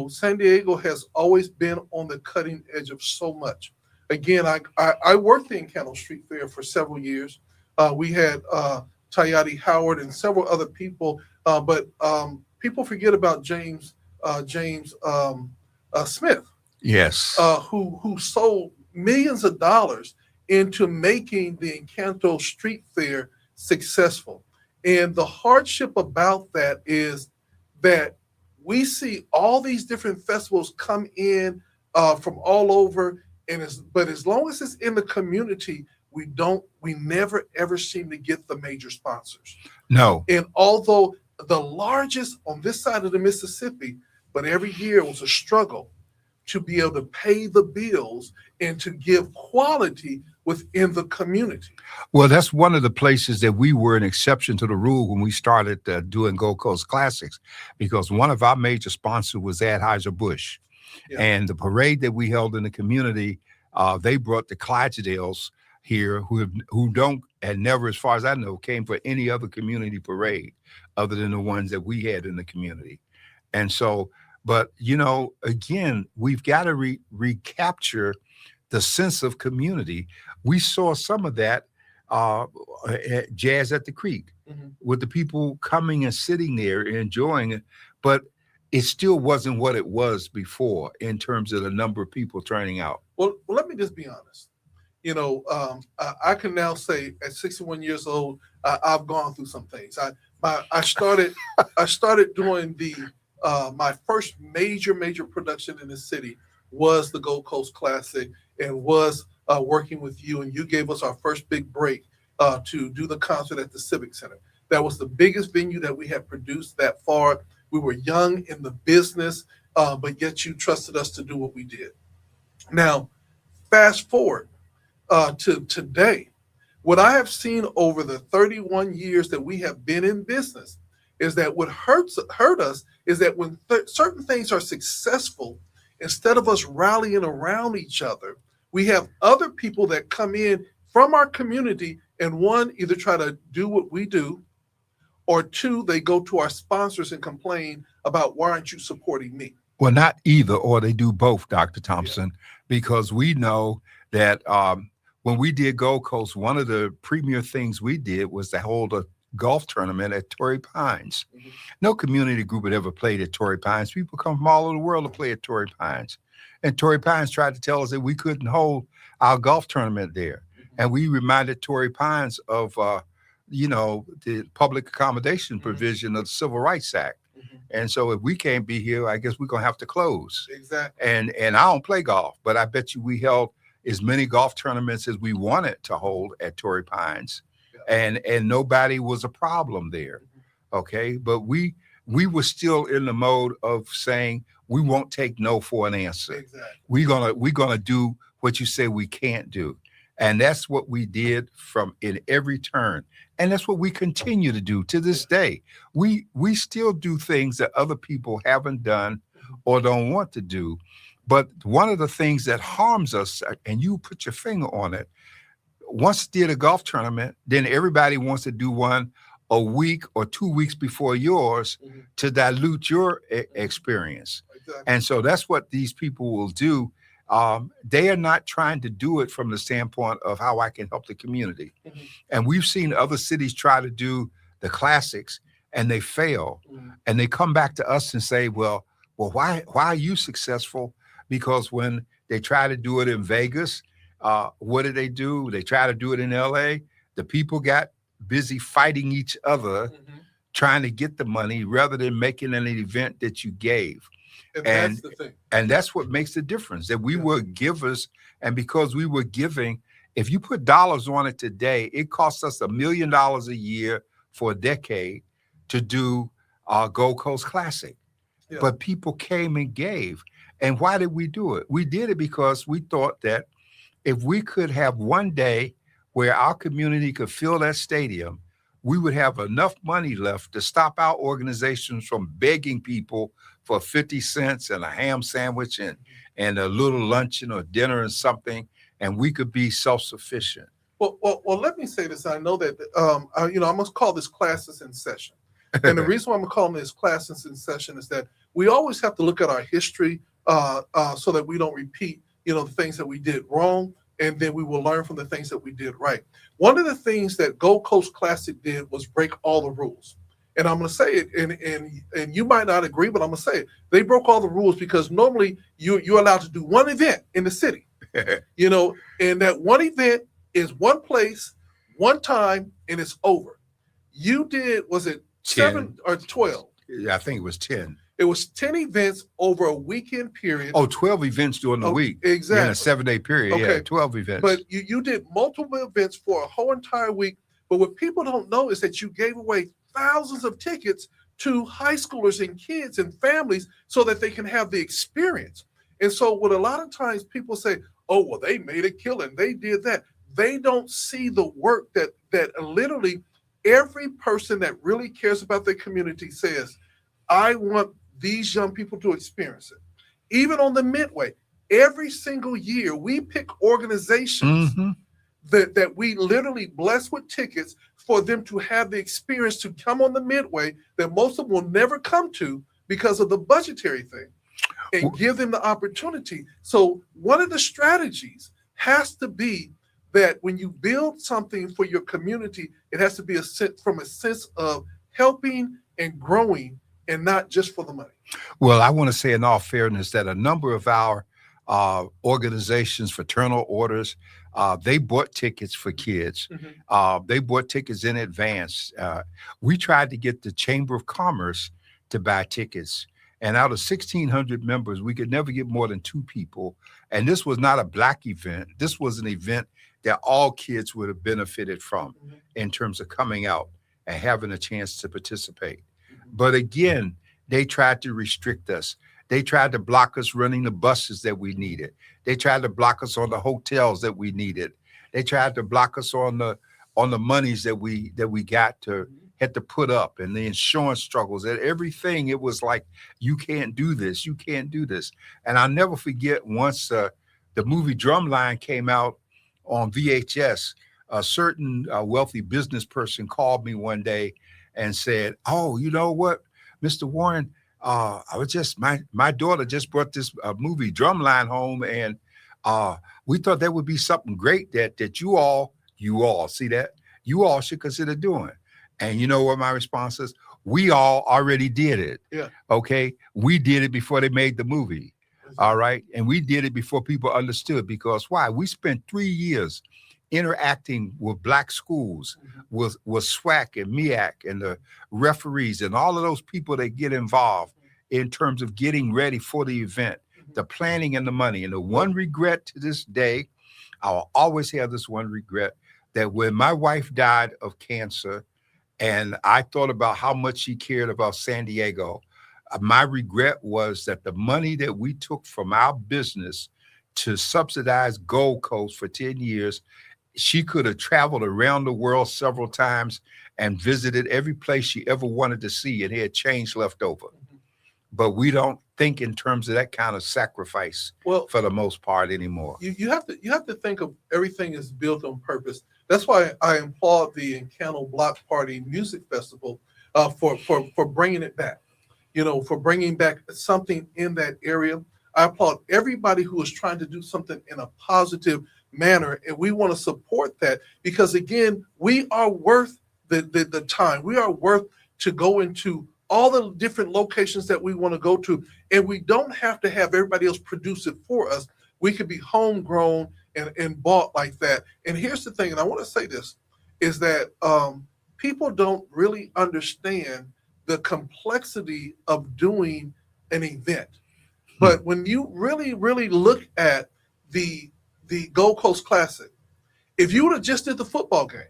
San Diego has always been on the cutting edge of so much. Again, I worked in Candle Street Fair for several years. We had Tayati Howard and several other people, but people forget about James Smith, Yes. who sold millions of dollars into making the Encanto Street Fair successful. And the hardship about that is that we see all these different festivals come in from all over, but as long as it's in the community, we never ever seem to get the major sponsors. No. And although the largest on this side of the Mississippi, but every year was a struggle to be able to pay the bills and to give quality within the community. Well, that's one of the places that we were an exception to the rule when we started doing Gold Coast Classics, because one of our major sponsors was Anheuser-Busch. Yeah. And the parade that we held in the community, they brought the Clydesdales here who don't and never, as far as I know, came for any other community parade other than the ones that we had in the community. And so, but again, we've got to recapture the sense of community. We saw some of that at Jazz at the Creek with the people coming and sitting there and enjoying it, but it still wasn't what it was before in terms of the number of people turning out. Well, let me just be honest. I can now say at 61 years old, I've gone through some things. I started doing my first major production in the city was the Gold Coast Classic, and was working with you, and you gave us our first big break to do the concert at the Civic Center. That was the biggest venue that we had produced that far. We were young in the business, but yet you trusted us to do what we did. Now, fast forward to today, what I have seen over the 31 years that we have been in business is that what hurt us is that when certain things are successful, instead of us rallying around each other, we have other people that come in from our community and one, either try to do what we do, or two, they go to our sponsors and complain about, why aren't you supporting me? Well, not either, or they do both, Dr. Thompson, because we know that when we did Gold Coast, one of the premier things we did was to hold a golf tournament at Torrey Pines. No community group had ever played at Torrey Pines. People come from all over the world to play at Torrey Pines. And Torrey Pines tried to tell us that we couldn't hold our golf tournament there. And we reminded Torrey Pines of the public accommodation provision of the Civil Rights Act. And so if we can't be here, I guess we're going to have to close. Exactly. And I don't play golf, but I bet you we held as many golf tournaments as we wanted to hold at Torrey Pines. And nobody was a problem there. Okay. But we were still in the mode of saying we won't take no for an answer. Exactly. We're gonna do what you say we can't do. And that's what we did from in every turn. And that's what we continue to do to this day. We still do things that other people haven't done or don't want to do. But one of the things that harms us, and you put your finger on it, once did a golf tournament, then everybody wants to do one a week or 2 weeks before yours to dilute your experience. Exactly. And so that's what these people will do. They are not trying to do it from the standpoint of how I can help the community. And we've seen other cities try to do the classics and they fail. And they come back to us and say, well, why are you successful? Because when they try to do it in Vegas, what did they do? They try to do it in LA. The people got busy fighting each other, trying to get the money rather than making an event that you gave. And that's the thing. And that's what makes the difference, that we were givers. And because we were giving, if you put dollars on it today, it costs us $1 million a year for a decade to do our Gold Coast Classic. Yeah. But people came and gave. And why did we do it? We did it because we thought that if we could have one day where our community could fill that stadium, we would have enough money left to stop our organizations from begging people for 50 cents and a ham sandwich and a little luncheon or dinner and something, and we could be self-sufficient. Well, let me say this. I know that, I must call this Classes in Session. And the reason why I'm calling this Classes in Session is that we always have to look at our history so that we don't repeat, the things that we did wrong, and then we will learn from the things that we did right. One of the things that Gold Coast Classic did was break all the rules. And I'm going to say it, and you might not agree, but I'm going to say it. They broke all the rules because normally you're allowed to do one event in the city, and that one event is one place, one time, and it's over. You did, was it 7 or 12? Yeah, I think it was 10. It was 10 events over a weekend period. Oh, 12 events during the week. Exactly. In a 7-day period. Okay. Yeah, 12 events. But you did multiple events for a whole entire week. But what people don't know is that you gave away thousands of tickets to high schoolers and kids and families so that they can have the experience. And so, what a lot of times people say, "Oh, well, they made a killing, they did that." They don't see the work that literally every person that really cares about their community says, "I want these young people to experience it." Even on the Midway, every single year we pick organizations Hmm. that we literally bless with tickets for them to have the experience to come on the Midway that most of them will never come to because of the budgetary thing, and give them the opportunity. So one of the strategies has to be that when you build something for your community, it has to be a sense from a sense of helping and growing, and not just for the money. Well, I want to say in all fairness that a number of our organizations, fraternal orders, they bought tickets for kids. Mhm. They bought tickets in advance. We tried to get the Chamber of Commerce to buy tickets. And out of 1,600 members, we could never get more than two people. And this was not a black event. This was an event that all kids would have benefited from Mhm. in terms of coming out and having a chance to participate. Mhm. But again, they tried to restrict us. They tried to block us running the buses that we needed. They tried to block us on the hotels that we needed. They tried to block us on the monies that we got to Mhm. had to put up and the insurance struggles and everything. It was like, you can't do this, you can't do this. And I'll never forget once the movie Drumline came out on VHS. A certain wealthy business person called me one day and said, "Oh, you know what, Mr. Warren, I was just my daughter just brought this movie Drumline home, and uh, we thought that would be something great that you all see that you all should consider doing." And you know what my response is? We all already did it. Yeah. Okay, we did it before they made the movie. All Exactly. right, and we did it before people understood. Because why? We spent 3 years interacting with black schools, Mhm. with SWAC and MEAC and the referees and all of those people that get involved in terms of getting ready for the event, Mhm. the planning and the money. And the Well, one regret to this day, I'll always have this one regret, that when my wife died of cancer and I thought about how much she cared about San Diego, my regret was that the money that we took from our business to subsidize Gold Coast for 10 years, she could have traveled around the world several times and visited every place she ever wanted to see and had change left over. mhm. But we don't think in terms of that kind of sacrifice Well, for the most part anymore. you have to think of everything is built on purpose. That's why I applaud the Encano Block Party Music Festival for bringing it back. For bringing back something in that area. I applaud everybody who is trying to do something in a positive manner, and we want to support that because again, we are worth the time. We are worth to go into all the different locations that we want to go to, and we don't have to have everybody else produce it for us. We could be homegrown and bought like that. And here's the thing, and I want to say this is that people don't really understand the complexity of doing an event. Hmm. But when you really, really look at the the Gold Coast Classic, if you would have just did the football game,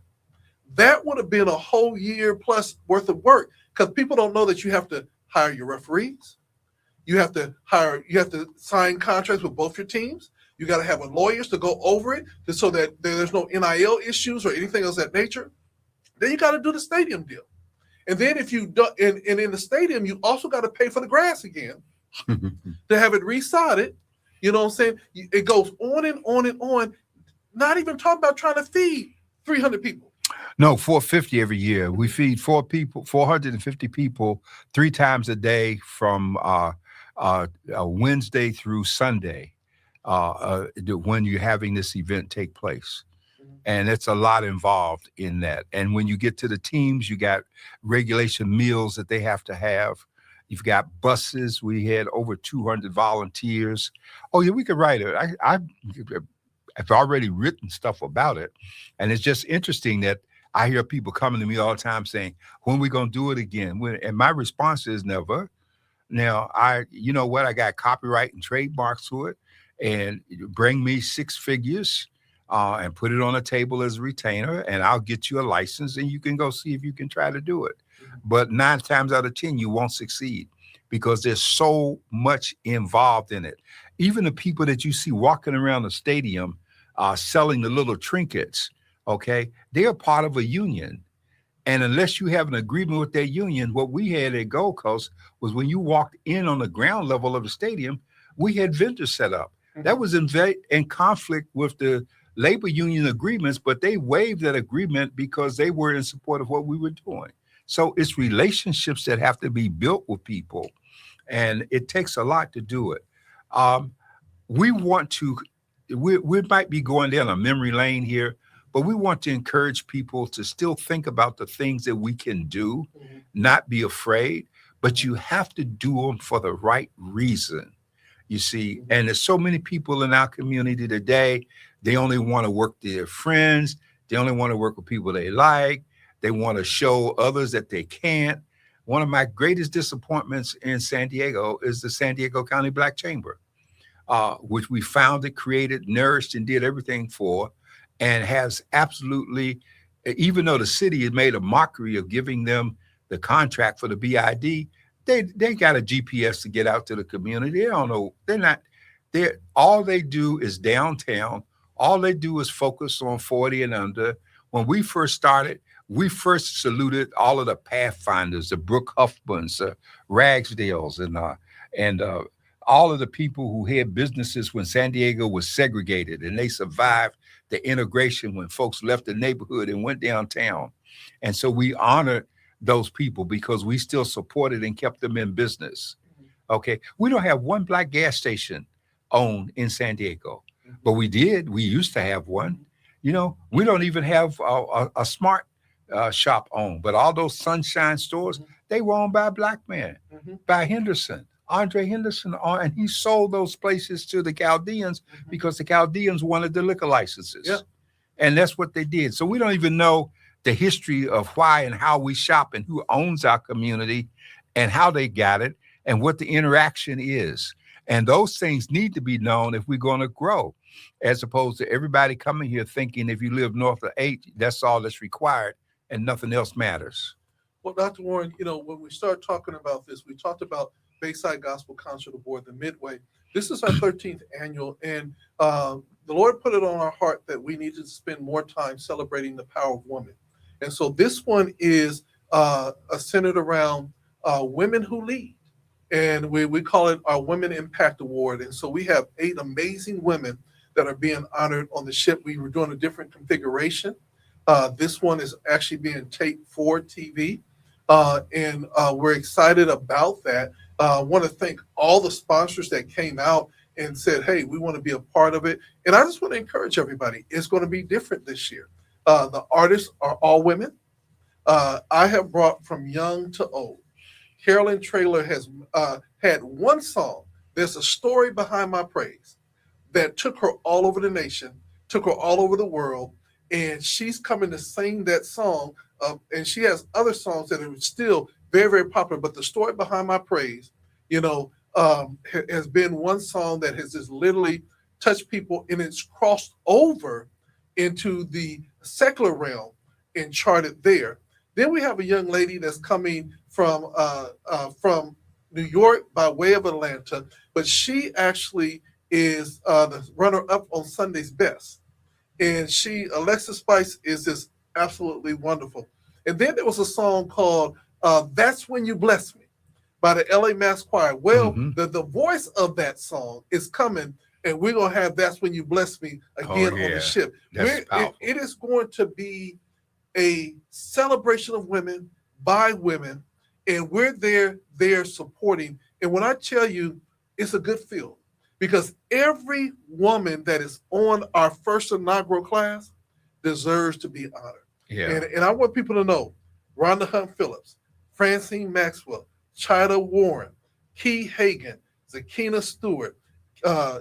that would have been a whole year plus worth of work. Because people don't know that you have to hire your referees, you have to sign contracts with both your teams. You got to have lawyers to go over it so that there's no NIL issues or anything else of that nature. Then you got to do the stadium deal. And then if you do, and in the stadium, you also got to pay for the grass again to have it resodded. You know what I'm saying? It goes on and on and on. Not even talking about trying to feed 300 people. No, 450 every year. We feed 450 people 3 times a day from Wednesday through Sunday when you're having this event take place. Mhm. And it's a lot involved in that. And when you get to the teams, you got regulation meals that they have to have. You've got buses. We had over 200 volunteers. Oh yeah, we could write it. I've already written stuff about it, and it's just interesting that I hear people coming to me all the time saying, "When are we gonna do it again?" And my response is never. Now, you know what? I got copyright and trademarks to it, and bring me 6 figures, and put it on a table as a retainer, and I'll get you a license, and you can go see if you can try to do it. Mhm. But 9 times out of 10, you won't succeed because there's so much involved in it. even the people that you see walking around the stadium selling the little trinkets, okay, they are part of a union. And unless you have an agreement with that union, what we had at Gold Coast was when you walked in on the ground level of the stadium, we had vendors set up. That Mhm. was in conflict with the labor union agreements, but they waived that agreement because they were in support of what we were doing. So it's relationships that have to be built with people, and it takes a lot to do it. Um, we want to we might be going down a memory lane here, but we want to encourage people to still think about the things that we can do, Mhm. not be afraid, but Mhm. you have to do them for the right reason, you see. Mhm. And there's so many people in our community today, they only want to work with their friends, they only want to work with people they like, they want to show others that they can't. One of my greatest disappointments in San Diego is the San Diego County Black Chamber, which we founded, created, nourished, and did everything for, and has absolutely, even though the city had made a mockery of giving them the contract for the BID, they got a GPS to get out to the community. They don't know. They're not. They all they do is downtown. All they do is focus on 40 and under. When we first started, we first saluted all of the Pathfinders, the Brook Huffmans, Ragsdales, and all of the people who had businesses when San Diego was segregated, and they survived the integration when folks left the neighborhood and went downtown. And so we honored those people because we still supported and kept them in business. Okay. We don't have one black gas station owned in San Diego, but we did. We used to have one. Mhm. You know, we don't even have a smart shop owned, but all those sunshine stores, Mhm. they were owned by a black man, Mhm. by Henderson. Andre Henderson, and he sold those places to the Chaldeans Mhm. because the Chaldeans wanted the liquor Yeah. licenses. And that's what they did. So we don't even know the history of why and how we shop and who owns our community and how they got it and what the interaction is. And those things need to be known if we're going to grow, as opposed to everybody coming here thinking if you live north of 8, that's all that's required and nothing else matters. Well, Dr. Warren, when we start talking about this, we talked about Bayside Gospel Concert Award, the Midway. This is our 13th annual, and the Lord put it on our heart that we need to spend more time celebrating the power of women. And so this one is centered around women who lead. And we call it our Women Impact Award. And so we have 8 amazing women that are being honored on the ship. We were doing a different configuration. This one is actually being taped for TV, and we're excited about that. I want to thank all the sponsors that came out and said, "Hey, we want to be a part of it." And I just want to encourage everybody: it's going to be different this year. The artists are all women. I have brought from young to old. Carolyn Traylor has had one song. There's a story behind my praise that took her all over the nation, took her all over the world, and she's coming to sing that song. And she has other songs that are still very, very popular. But the story behind my praise, has been one song that has just literally touched people, and it's crossed over into the secular realm and charted there. Then we have a young lady that's coming from New York by way of Atlanta, but she actually is the runner up on Sunday's Best. And Alexis Spice, is just absolutely wonderful. And then there was a song called That's When You Bless Me by the LA Mass Choir. Well, Mm-hmm. the voice of that song is coming, and we're going to have That's When You Bless Me Oh, again on the yeah. ship. That's powerful. It is going to be a celebration of women by women, and we're there supporting. And when I tell you, it's a good feel because every woman that is on our first inaugural class deserves to be honored. Yeah. And I want people to know Rhonda Hunt Phillips, Francine Maxwell, Chida Warren, Key Hagan, Zakina Stewart,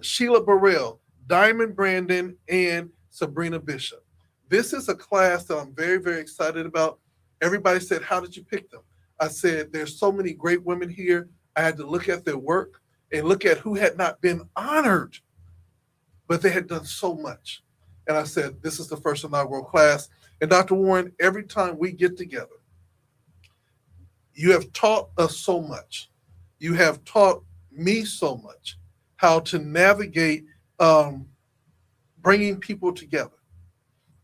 Sheila Burrell, Diamond Brandon, and Sabrina Bishop. This is a class that I'm very, very excited about. Everybody said, "How did you pick them?" I said, "There's so many great women here. I had to look at their work and look at who had not been honored, but they had done so much." And I said, "This is the first inaugural class." And Dr. Warren, every time we get together, you have taught us so much. You have taught me so much. how to navigate um, bringing people together,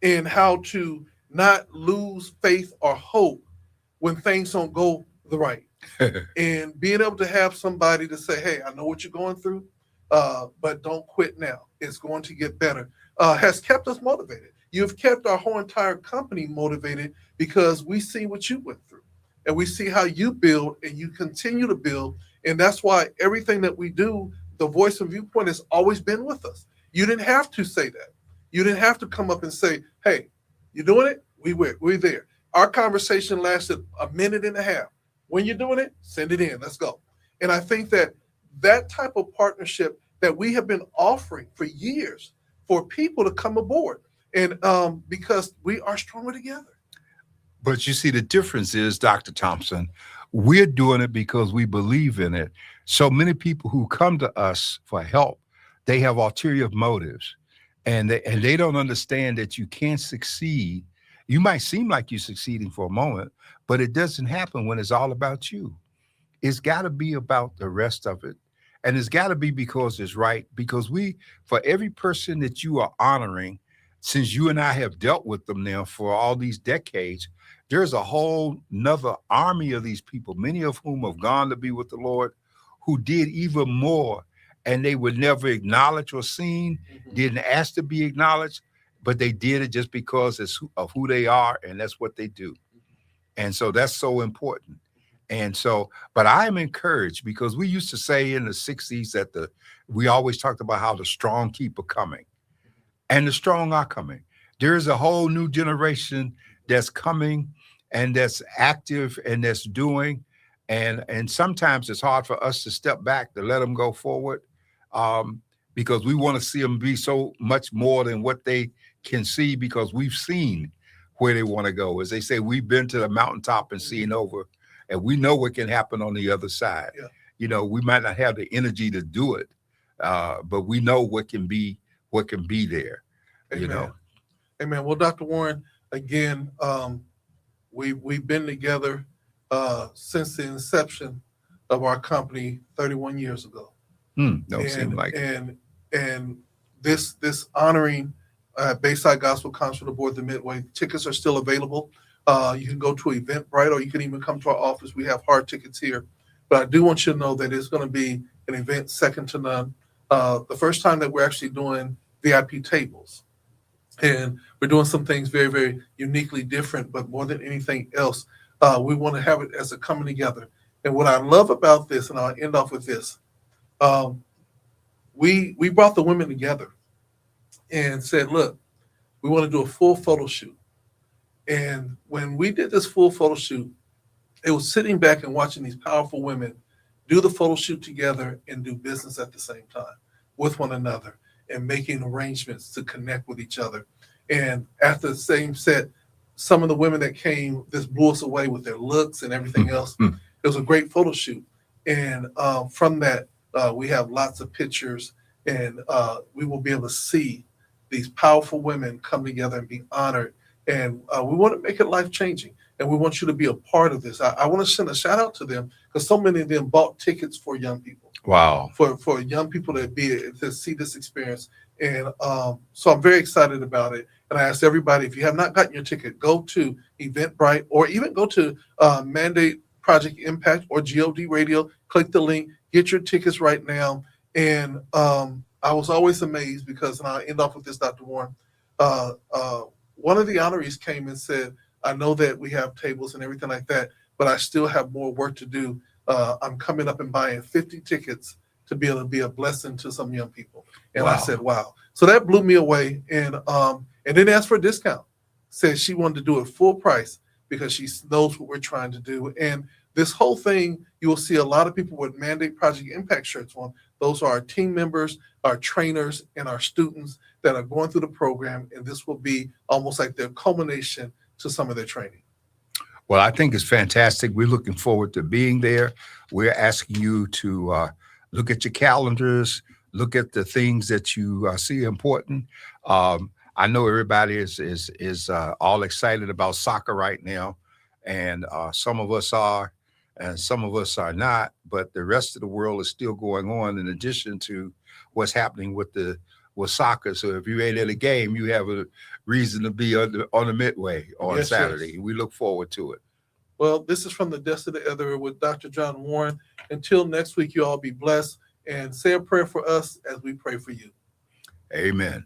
and how to not lose faith or hope when things don't go the right, and being able to have somebody to say, "Hey, I know what you're going through, but don't quit now. It's going to get better," has kept us motivated. You've kept our whole entire company motivated because we see what you went through, and we see how you build and you continue to build, and that's why everything that we do, the voice and viewpoint, has always been with us. You didn't have to say that. You didn't have to come up and say, "Hey, you doing it? We're there." Our conversation lasted a minute and a half. When you're doing it, send it in. Let's go. And I think that that type of partnership that we have been offering for years for people to come aboard, and because we are stronger together. But you see, the difference is, Dr. Thompson, we're doing it because we believe in it. So many people who come to us for help, they have ulterior motives, and they don't understand that you can't succeed. You might seem like you're succeeding for a moment, but it doesn't happen when it's all about you. It's got to be about the rest of it. And it's got to be because it's right. Because for every person that you are honoring, since you and I have dealt with them now for all these decades, there's a whole nother army of these people, many of whom have gone to be with the Lord, who did even more. And they were never acknowledged or seen, Mhm. didn't ask to be acknowledged, but they did it just because of who they are, and that's what they do. And so that's so important. And so, but I'm encouraged because we used to say in the 60s that we always talked about how the strong keep coming, and the strong are coming. There's a whole new generation that's coming and that's active and that's doing. And sometimes it's hard for us to step back to let them go forward, um, because we want to see them be so much more than what they can see because we've seen where they want to go. As they say, we've been to the mountaintop and Mhm. seen over, and we know what can happen on the other side. Yeah. We might not have the energy to do it, but we know what can be there. You Amen. know. Amen. Well, Dr. Warren, again, we've been together since the inception of our company 31 years ago, Don't seem and like it. and this honoring Bayside Gospel Concert Aboard the Midway. Tickets are still available. You can go to Eventbrite, or you can even come to our office. We have hard tickets here, but I do want you to know that it's going to be an event second to none. The first time that we're actually doing VIP tables, and we're doing some things very, very uniquely different. But more than anything else, we want to have it as a coming together. And what I love about this, and I'll end off with this, um, we brought the women together and said, "Look, we want to do a full photo shoot." And when we did this full photo shoot, it was sitting back and watching these powerful women do the photo shoot together and do business at the same time with one another, and making arrangements to connect with each other. And after the same set, some of the women that came just blew us away with their looks and everything else. It was a great photo shoot. And from that, we have lots of pictures, and we will be able to see these powerful women come together and be honored. And we want to make it life changing. And we want you to be a part of this. I want to send a shout out to them because so many of them bought tickets for young people, Wow. for young people to see this experience. And so I'm very excited about it. And I ask everybody, if you have not gotten your ticket, go to Eventbrite, or even go to Mandate Project Impact or God Radio. Click the link, get your tickets right now. And I was always amazed because, and I'll end off with this, Dr. Warren. Uh, uh, One of the honorees came and said, "I know that we have tables and everything like that, but I still have more work to do. I'm coming up and buying 50 tickets to be able to be a blessing to some young people." And I Wow. said, "Wow!" So that blew me away, and then asked for a discount. Said she wanted to do it full price because she knows what we're trying to do. And this whole thing, you will see a lot of people with Mandate Project Impact shirts on. Those are our team members, our trainers, and our students that are going through the program. And this will be almost like their culmination to some of their training. Well, I think it's fantastic. We're looking forward to being there. We're asking you to look at your calendars, look at the things that you see important. I know everybody is all excited about soccer right now, and some of us are, and some of us are not. But the rest of the world is still going on. In addition to what's happening with soccer. So if you ain't at a game, you have a reason to be on the midway on Yes, Saturday. yes. We look forward to it. Well, this is from the Desk of the Other with Dr. John Warren. Until next week, you all be blessed and say a prayer for us as we pray for you. Amen.